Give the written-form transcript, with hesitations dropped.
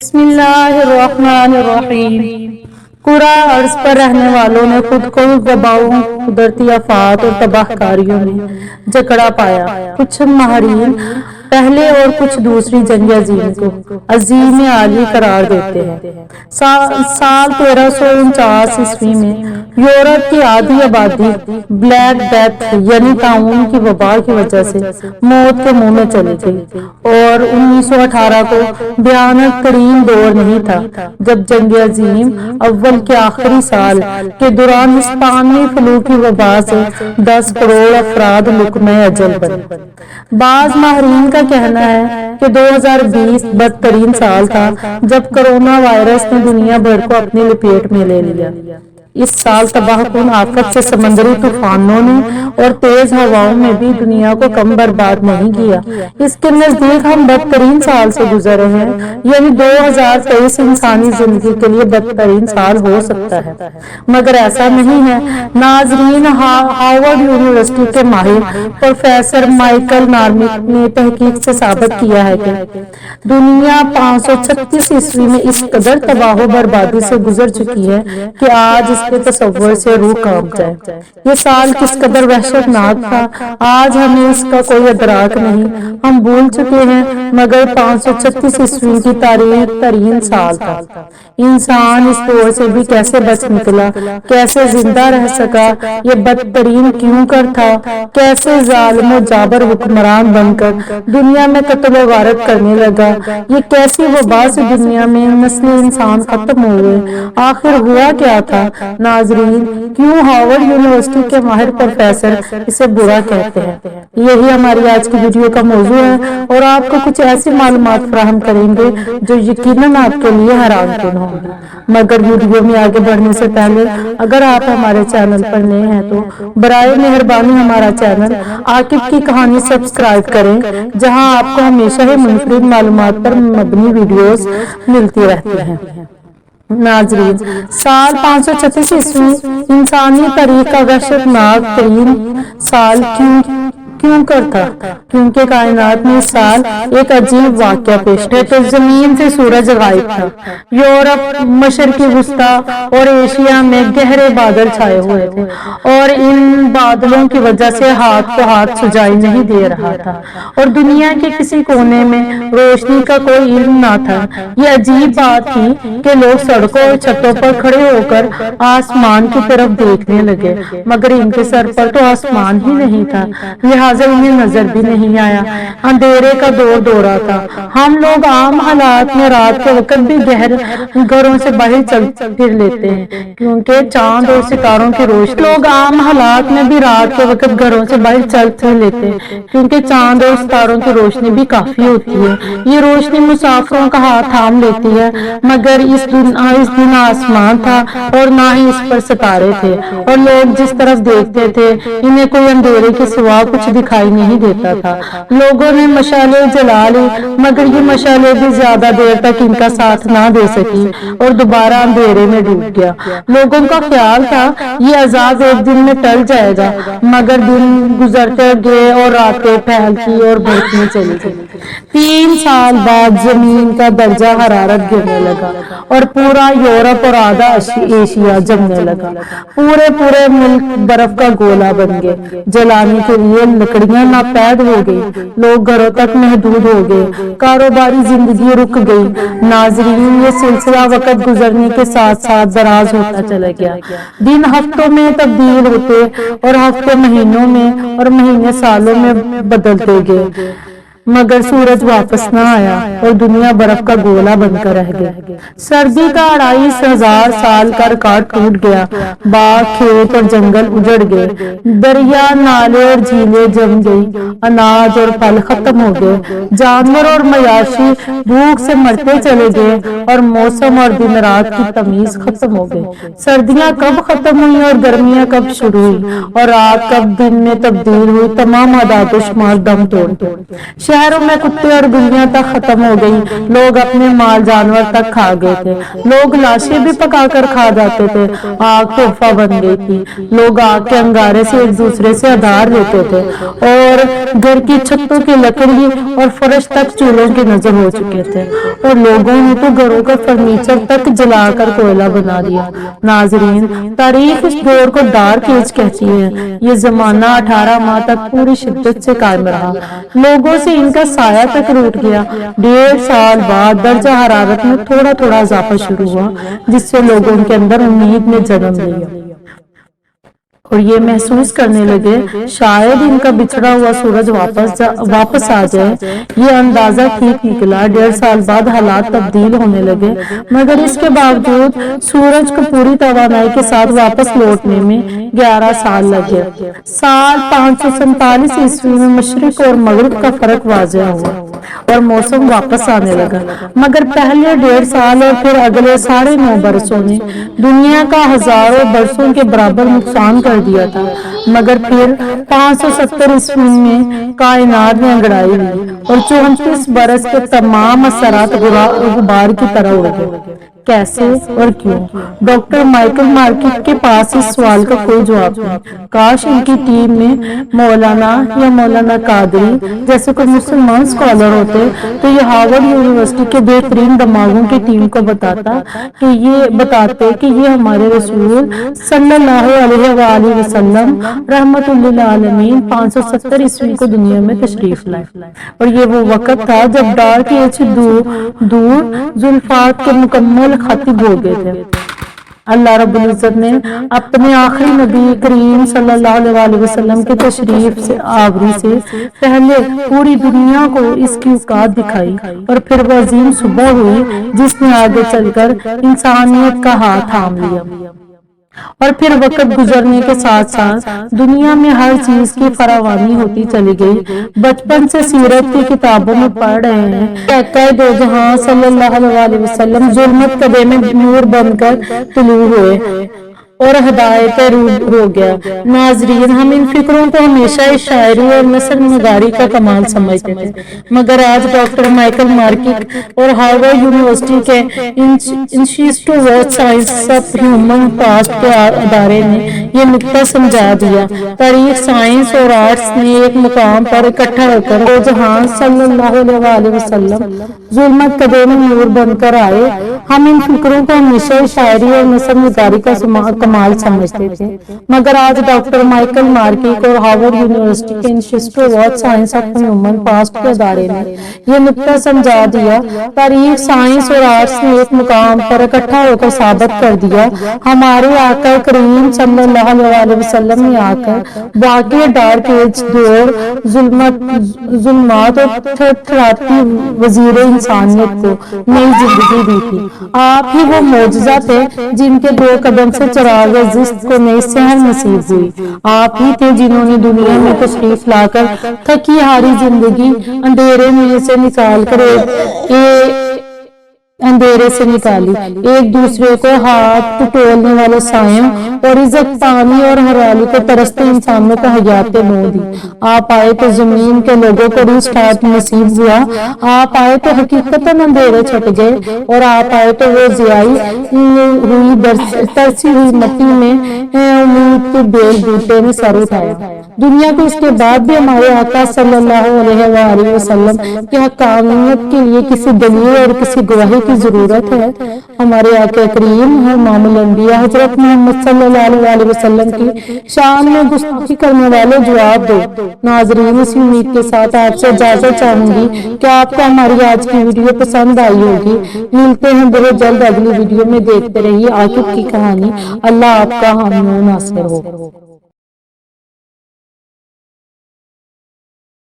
بسم اللہ الرحمن الرحیم۔ قرآ ارض پر رہنے والوں نے خود کو وباؤں، قدرتی آفات اور تباہ کاریوں میں جکڑا پایا۔ کچھ ماہرین پہلے اور کچھ دوسری جنگ عظیم کو عظیم عالی قرار دیتے ہیں۔ سال 1349 عیسوی میں یورپ کی آدھی آبادی بلیک ڈیتھ یعنی طاعون کی وبا کی وجہ سے موت کے منہ میں چلی گئی، اور 1918 کو بھیانک ترین دور نہیں تھا جب جنگ عظیم اول کے آخری سال کے دوران ہسپانوی فلو کی وبا سے 10 کروڑ افراد لقمۂ اجل بنے۔ بعض ماہرین کا کہنا ہے کہ 2020 بدترین سال تھا جب کرونا وائرس نے دنیا بھر کو اپنی لپیٹ میں لے لیا۔ اس سال تباہ کن آفت سے سمندری طوفانوں نے اور تیز ہواؤں میں بھی دنیا کو کم برباد نہیں کیا۔ اس کے نزدیک ہم بدترین سال سے گزر رہے ہیں، یعنی 2023 انسانی زندگی کے لیے بدترین سال ہو سکتا ہے، مگر ایسا نہیں ہے۔ ناظرین، ہارورڈ یونیورسٹی کے ماہر پروفیسر مائیکل نارمک نے تحقیق سے ثابت کیا ہے کہ دنیا 536 عیسوی میں اس قدر تباہ و بربادی سے گزر چکی ہے کہ آج اس کے تصور سے روح کانپ جائے۔ یہ سال کس قدر وحشتناک تھا، آج ہمیں اس کا کوئی ادراک نہیں، ہم بھول چکے ہیں، مگر 536 عیسوی کی تاریخ ترین سال تھا۔ انسان اس دور سے بھی کیسے بچ نکلا، کیسے زندہ رہ سکا، یہ بدترین کیوں کر تھا، کیسے ظالم و جابر حکمران بن کر دنیا میں قتل و غارت کرنے لگا، یہ کیسی وبا سے دنیا میں نسل انسان ختم ہوئے، آخر ہوا کیا تھا۔ ناظرین، کیوں ہارورڈ یونیورسٹی کے ماہر پروفیسر اسے برا کہتے ہیں، یہی ہماری آج کی ویڈیو کا موضوع ہے، اور آپ کو کچھ ایسی معلومات فراہم کریں گے جو یقیناً آپ کے لیے حیران کن ہوں گی۔ مگر ویڈیو میں آگے بڑھنے سے پہلے اگر آپ ہمارے چینل پر نئے ہیں تو برائے مہربانی ہمارا چینل عاقب کی کہانی سبسکرائب کریں، جہاں آپ کو ہمیشہ ہی منفرد معلومات پر مبنی ویڈیوز ملتی رہتی ہیں۔ ناظرین، سال 536 عیسوی انسانی تاریخ کا وحشتناک ترین سال کیوں کر تھا؟ کیونکہ کائنات میں اس سال ایک عجیب واقعہ پیش ہے تو زمین سے سورج غائب تھا۔ یورپ، مشرقی وسطی اور ایشیا میں گہرے بادل چھائے ہوئے تھے، اور ان بادلوں کی وجہ سے ہاتھ کو ہاتھ سجائی نہیں دے رہا تھا، اور دنیا کے کسی کونے میں روشنی کا کوئی علم نہ تھا۔ یہ عجیب بات تھی کہ لوگ سڑکوں اور چھتوں پر کھڑے ہو کر آسمان کی طرف دیکھنے لگے، مگر ان کے سر پر تو آسمان ہی نہیں تھا، لہٰذا انہیں نظر بھی نہیں آیا۔ اندھیرے کا دور دورہ تھا۔ ہم لوگ عام حالات میں رات کے وقت بھی گھروں سے باہر چل پھر لیتے ہیں، کیونکہ چاند اور ستاروں کی روشنی بھی کافی ہوتی ہے۔ یہ روشنی مسافروں کا ہاتھ تھام لیتی ہے، مگر اس دن آسمان تھا اور نہ ہی اس پر ستارے تھے، اور لوگ جس طرف دیکھتے تھے انہیں کوئی اندھیرے کے سوا کچھ دکھائی نہیں دیتا تھا۔ لوگوں نے مشالیں جلا لی، مگر یہ مشالیں بھی زیادہ دیر تک ان کا ساتھ نہ دے سکی اور دوبارہ اندھیرے میں ڈوب گیا۔ لوگوں کا خیال تھا یہ عذاب ایک دن میں ٹل جائے گا، مگر دن گزرتے گئے اور راتیں پھیلتی اور بڑھتی چلی گئی۔ 3 سال بعد زمین کا درجہ حرارت گرنے لگا اور پورا یورپ اور آدھا ایشیا جمنے لگا۔ پورے ملک برف کا گولا بن گئے، جلانے کے لیے لکڑیاں ناپید ہو گئی، لوگ گھروں تک محدود ہو گئے، کاروباری زندگی رک گئی۔ ناظرین، یہ سلسلہ وقت گزرنے کے ساتھ ساتھ دراز ہوتا چلا گیا، دن ہفتوں میں تبدیل ہوتے اور ہفتے مہینوں میں اور مہینے سالوں میں بدلتے گئے، مگر سورج واپس نہ آیا اور دنیا برف کا گولا بن کر رہ گئی۔ سردی کا 2500 سال کا ریکارڈ ٹوٹ گیا، باغ، کھیت اور جنگل اجڑ گئے، دریا، نالے اور جھیلیں جم گئی، اناج اور پھل ختم ہو گئے، جانور اور مویشی بھوک سے مرتے چلے گئے، اور موسم اور دن رات کی تمیز ختم ہو گئی۔ سردیاں کب ختم ہوئی اور گرمیاں کب شروع ہوئی، اور رات کب دن میں تبدیل ہوئی، تمام اعداد و شمار دم توڑ گئے۔ شہروں میں کتے اور بلیاں تک ختم ہو گئی، لوگ اپنے مال جانور تک کھا گئے تھے، لوگ لاشیں بھی پکا کر کھا جاتے تھے، آگ تحفہ بن گئی تھی، لوگ آگ کے انگارے سے ایک دوسرے سے آدھار لیتے تھے، اور گھر کی چھتوں کی لکڑی اور فرش تک چولہوں کی نظر ہو چکے تھے، اور لوگوں نے تو گھروں کا فرنیچر تک جلا کر کوئلہ بنا دیا۔ ناظرین، تاریخ اس دور کو ڈارک ایج کہتی ہے۔ یہ زمانہ 18 ماہ تک پوری شدت سے قائم رہا، لوگوں سے ان کا سایہ تک روٹ گیا۔ 1.5 سال بعد درجہ حرارت میں تھوڑا تھوڑا اضافہ شروع ہوا، جس سے لوگوں کے اندر امید نے جنم لیا اور یہ محسوس کرنے لگے شاید ان کا بچھڑا ہوا سورج واپس آ جائے۔ یہ اندازہ ٹھیک نکلا۔ 1.5 سال بعد حالات تبدیل ہونے لگے، مگر اس کے باوجود سورج کو پوری توانائی کے ساتھ واپس لوٹنے میں 11 سال لگے۔ سال 547 عیسوی میں مشرق اور مغرب کا فرق واضح ہوا اور موسم واپس آنے لگا، مگر پہلے 1.5 سال اور پھر اگلے 9.5 برسوں نے دنیا کا ہزاروں برسوں کے برابر نقصان کر دیا تھا۔ مگر پھر 570 عیسوی میں کائنات میں انگڑائی ہوئی اور 34 برس کے تمام اثرات غبار کی طرح اڑ گئے۔ کیسے اور کیوں؟ ڈاکٹر مائیکل مارکیٹ کے پاس اس سوال کا کوئی جواب نہیں۔ کاش ان کی ٹیم میں مولانا یا مولانا قادری جیسے کوئی مسلمان اسکالر ہوتے تو یہ ہارورڈ یونیورسٹی کے بہترین دماغوں کی ٹیم کو بتاتے کہ یہ ہمارے رسول صلی اللہ علیہ وآلہ وسلم رحمت للعالمین 570 عیسوی کو دنیا میں تشریف لائے، اور یہ وہ وقت تھا جب ڈارک ایج دور ظلفات کے مکمل ختم ہو گئے تھے۔ اللہ رب العزت نے اپنے آخری نبی کریم صلی اللہ علیہ وسلم کے تشریف آوری سے پہلے پوری دنیا کو اس کی اوقات دکھائی، اور پھر وہ عظیم صبح ہوئی جس نے آگے چل کر انسانیت کا ہاتھ تھام لیا۔ اور پھر وقت گزرنے کے ساتھ ساتھ دنیا میں ہر چیز کی فراوانی ہوتی چلی گئی۔ بچپن سے سیرت کی کتابوں میں پڑھ رہے ہیں کہ دو جہاں صلی اللہ علیہ وسلم ظلمت کدے میں نور بن کر طلوع ہوئے اور ہدایت روح ہو گیا۔ ناظرین، ہم ان فکروں کو ہمیشہ اس شاعری اور نثر نگاری کا کمال سمجھتے تھے، مگر آج ڈاکٹر مائیکل مارکیٹ اور ہارورڈ یونیورسٹی کے institute of science of human past کے ادارے نے یہ نقطہ سمجھا دیا۔ تاریخ، سائنس اور آرٹس نے ایک مقام پر اکٹھا ہو کر وہ جہاں صلی اللہ علیہ وسلم ظلمت کدے میں نور بن کر آئے۔ ہم ان فکروں کو ہمیشہ شاعری اور نثر نگاری کا کمال سمجھتے تھے، مگر آج ڈاکٹر مائیکل مارکیٹ اور ہارورڈ یونیورسٹی کے institute of science of human past کے ادارے نے یہ نقطہ سمجھا دیا۔ تاریخ، سائنس اور آرٹس نے ایک مقام پر اکٹھا ہو کر ثابت کر دیا، ہمارے آقا کریم صلی اللہ علیہ وسلم نے آ کر واقعی ڈارک ایج دور ظلمات اور تھرتھراتی وزیر انسانیت کو نئی زندگی دی تھی۔ آپ ہی وہ معجزہ تھے جن کے 2 قدم سے چراغ زست کو نئی سحر نصیب ہوئی۔ آپ ہی تھے جنہوں نے دنیا میں تشریف لا کر تھکی ہاری زندگی اندھیرے میں سے نکال کر اندھیرے سے نکالی، ایک دوسرے کو ہاتھ ٹٹولنے والے سایوں اور عزت پانی اور ہریالی کو ترستے انسانوں کو حیات نو دی۔ آپ آئے تو زمین کے لوگوں کو ریسٹارٹ نصیب ہوا، آپ آئے تو حقیقتاً اندھیرے چھٹ گئے، اور آپ آئے تو وہ زیائی ہوئی ترسی ہوئی مٹی میں امید کے بیل بوٹے نے سر اٹھایا۔ دنیا کو اس کے بعد بھی ہمارے آقا صلی اللہ علیہ وآلہ وسلم کی حقانیت کے لیے کسی دلیل اور کسی گواہی کی ضرورت ہے۔ ہمارے آقا کریم امام الانبیاء حضرت محمد صلی اللہ علیہ وسلم کی شان میں گستاخی کرنے والے جواب دو۔ ناظرین، اسی امید کے ساتھ آپ سے اجازت چاہوں گی کہ آپ کو ہماری آج کی ویڈیو پسند آئی ہوگی۔ ملتے ہیں بہت جلد اگلی ویڈیو میں، دیکھتے رہیے عاقب کی کہانی۔ اللہ آپ کا حامی و ناصر ہو۔